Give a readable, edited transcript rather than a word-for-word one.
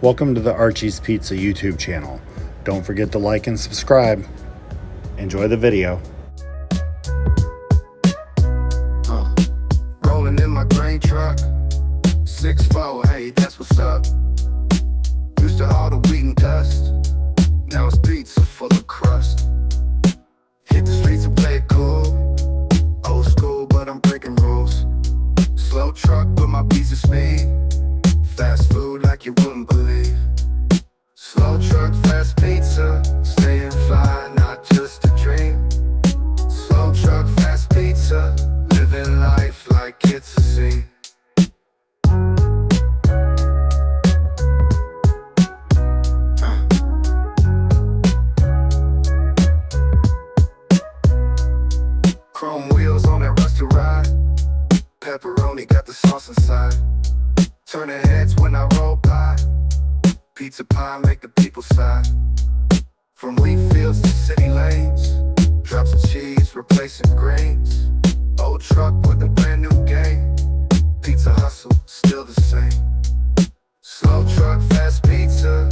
Welcome to the Archie's Pizza YouTube channel. Don't forget to like and subscribe. Enjoy the video. Rolling in my grain truck, 6'4", hey, that's what's up. Used to haul the wheat and dust, now it's pizza full of crust. Hit the streets and play it cool, old school but I'm breaking rules. Slow truck but my pizza speed, fast food like you wouldn't believe. Slow truck, fast pizza, staying fly, not just a dream. Slow truck, fast pizza, living life like it's a scene. Chrome wheels on that rusty ride, pepperoni got the sauce inside. Turning heads when I roll by, pizza pie make the people sigh. From wheat fields to city lanes, drops of cheese replacing grains. Old truck with a brand new game, pizza hustle still the same. Slow truck, fast pizza,